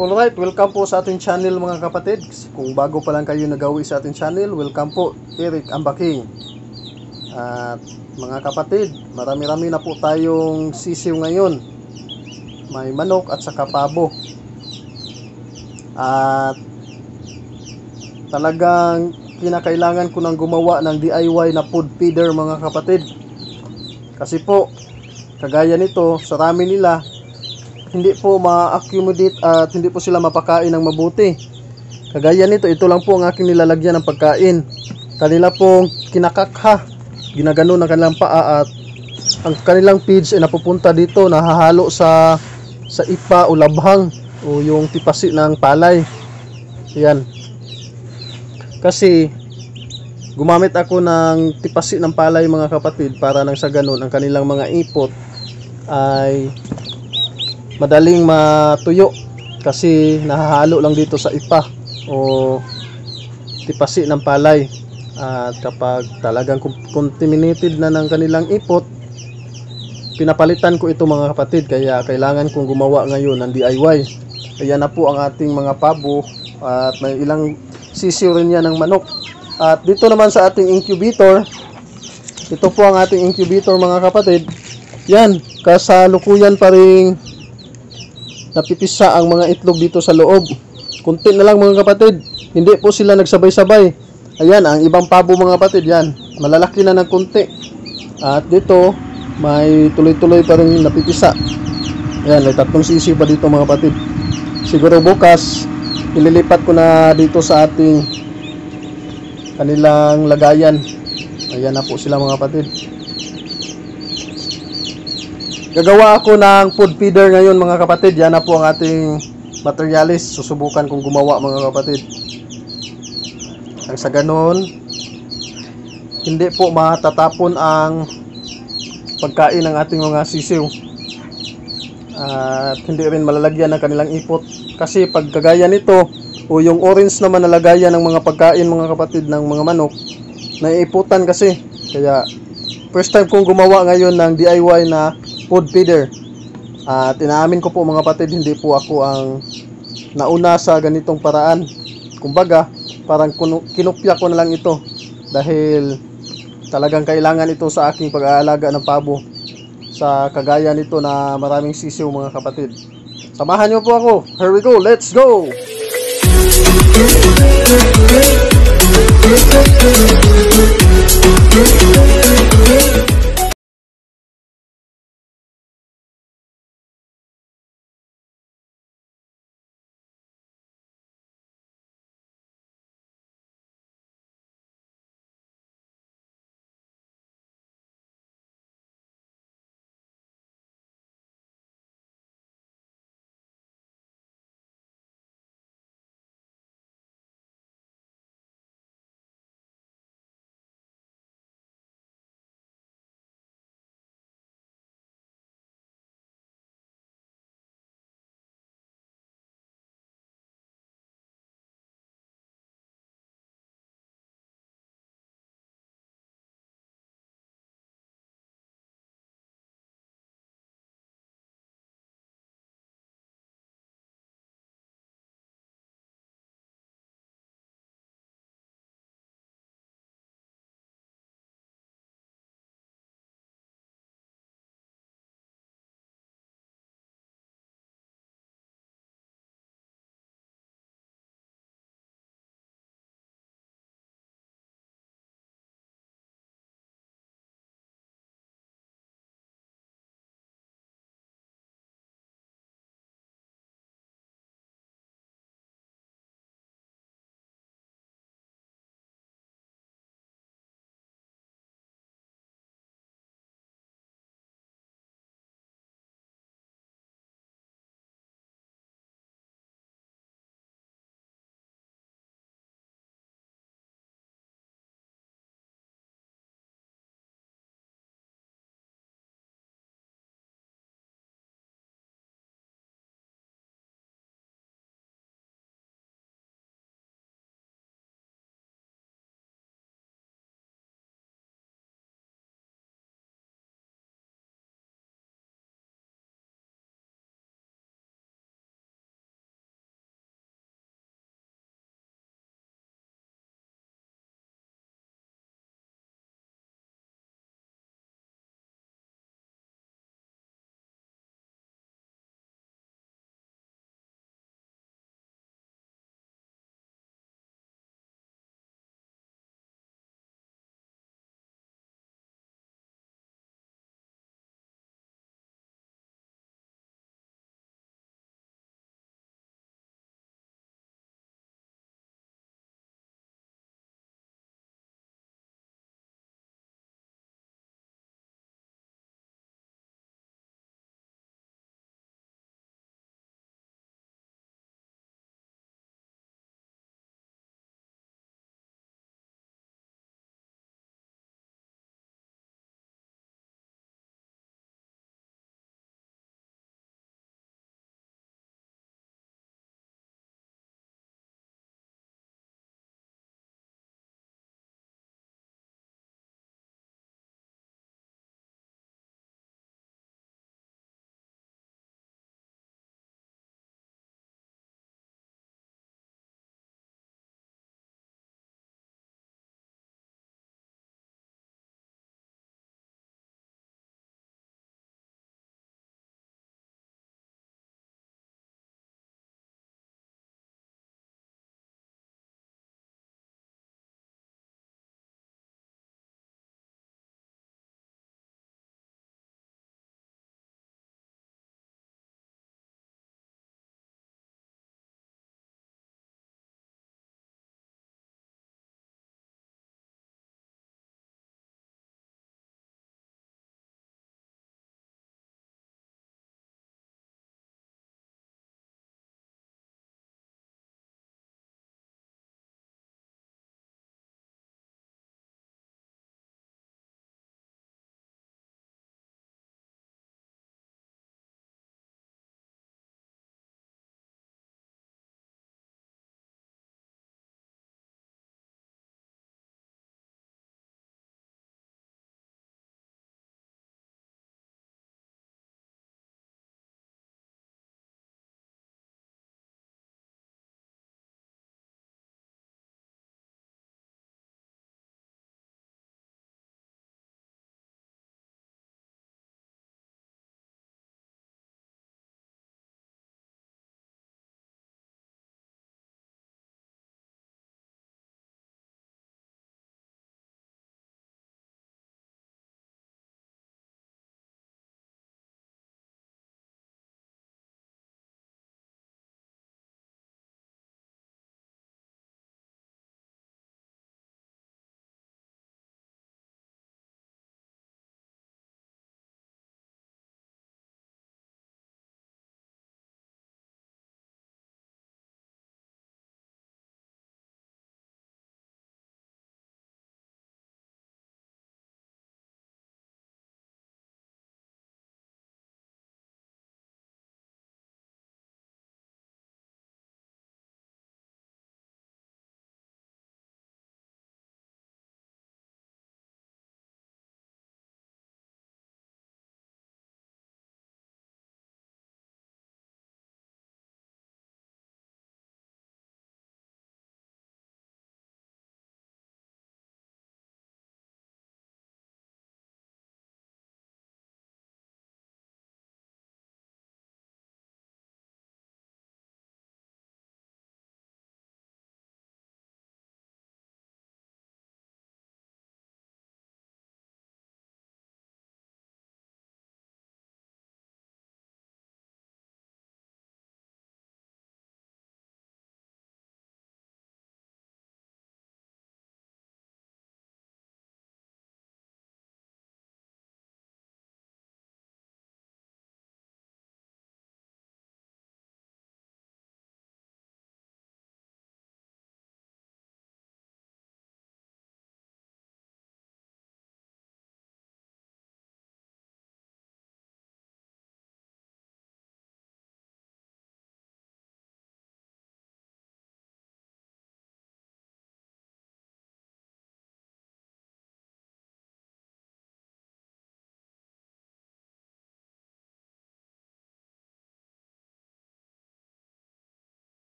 Alright, welcome po sa ating channel mga kapatid. Kung bago pa lang kayo nagawi sa ating channel, welcome po, Eric Ambaking. At mga kapatid, marami-rami na po tayong sisiw ngayon. May manok at saka pabo. At talagang kinakailangan ko nang gumawa ng DIY na food feeder mga kapatid. Kasi po, kagaya nito, sa rami nila, hindi po ma-accumulate at hindi po sila mapakain ng mabuti. Kagaya nito, ito lang po ang aking nilalagyan ng pagkain. Kanila pong kinakakha, ginagano ng kanilang paa at ang kanilang feeds ay napupunta dito, nahahalo sa ipa o labhang o yung tipasi ng palay. Yan. Kasi gumamit ako ng tipasi ng palay mga kapatid para nang sa ganun ang kanilang mga ipot ay madaling matuyo kasi nahahalo lang dito sa ipa o tipasi ng palay. At kapag talagang contaminated na ng kanilang ipot, pinapalitan ko ito mga kapatid. Kaya kailangan kong gumawa ngayon ng DIY. Kaya na po ang ating mga pabo at may ilang sisiw rin yan ng manok. At dito naman sa ating incubator, ito po ang ating incubator mga kapatid. Yan, kasalukuyan pa rin napipisa ang mga itlog dito sa loob. Kunti na lang mga kapatid, hindi po sila nagsabay-sabay. Ayan, ang ibang pabo mga kapatid, yan, malalaki na ng kunti. At dito, may tuloy-tuloy pa rin napipisa. Ayan, may 3 sisiw pa dito mga kapatid. Siguro bukas, ililipat ko na dito sa ating kanilang lagayan. Ayan na po sila mga kapatid. Gagawa ako ng food feeder ngayon mga kapatid. Yan na po ang ating materialis. Susubukan kong gumawa mga kapatid. Ang sa ganun, hindi po matatapon ang pagkain ng ating mga sisiw. At hindi rin malalagyan ng kanilang ipot. Kasi pag kagaya nito, o yung orange naman na lagayan ng mga pagkain mga kapatid ng mga manok, naiiputan kasi. Kaya first time kong gumawa ngayon ng DIY na food feeder. At inaamin ko po mga kapatid, hindi po ako ang nauna sa ganitong paraan. Kumbaga, parang kinupya ko na lang ito dahil talagang kailangan ito sa aking pag-aalaga ng pabo sa kagaya nito na maraming sisiw mga kapatid. Samahan niyo po ako. Here we go. Let's go!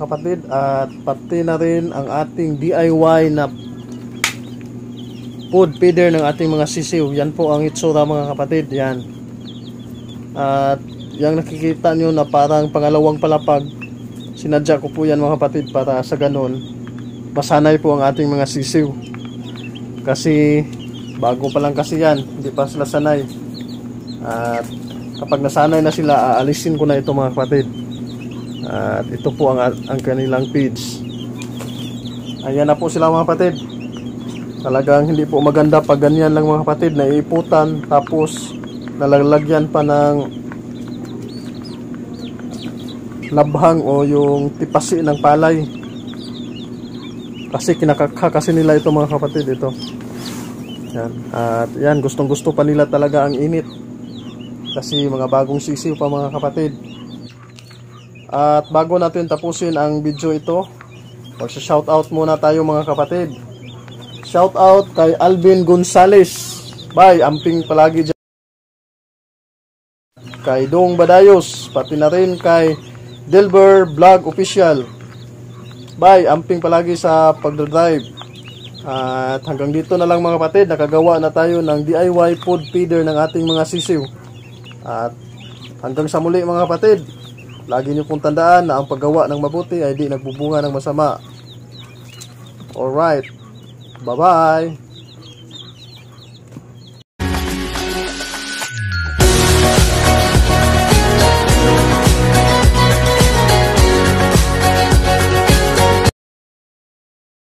kapatid, at pati na rin ang ating DIY na food feeder ng ating mga sisiw. Yan po ang itsura mga kapatid, yan. At yung nakikita nyo na parang pangalawang palapag, sinadya ko po yan mga kapatid para sa ganun masanay po ang ating mga sisiw. Kasi bago pa lang kasi yan, hindi pa sila sanay. At kapag nasanay na sila, aalisin ko na ito mga kapatid. At ito po ang kanilang feeds. Ayan na po sila mga kapatid. Talagang hindi po maganda pag ganyan lang mga kapatid, naiiputan tapos nalalagyan pa ng labhang o yung tipasi ng palay. Kasi kinakaka kasi nila ito mga kapatid, ito. Yan. At yan, gustong gusto pa nila talaga ang init. Kasi mga bagong sisiw pa mga kapatid. At bago natin tapusin ang video ito, magsa-shoutout muna tayo mga kapatid. Shoutout kay Alvin Gonzales. Bye, amping palagi dyan. Kay Dong Badayos, pati na rin kay Delber Vlog Official. Bye, amping palagi sa pagdadrive. At hanggang dito na lang mga kapatid, nakagawa na tayo ng DIY food feeder ng ating mga sisiw. At hanggang sa muli mga kapatid, lagi niyo pong tandaan na ang paggawa ng mabuti ay di nagbubunga ng masama. Alright, bye-bye!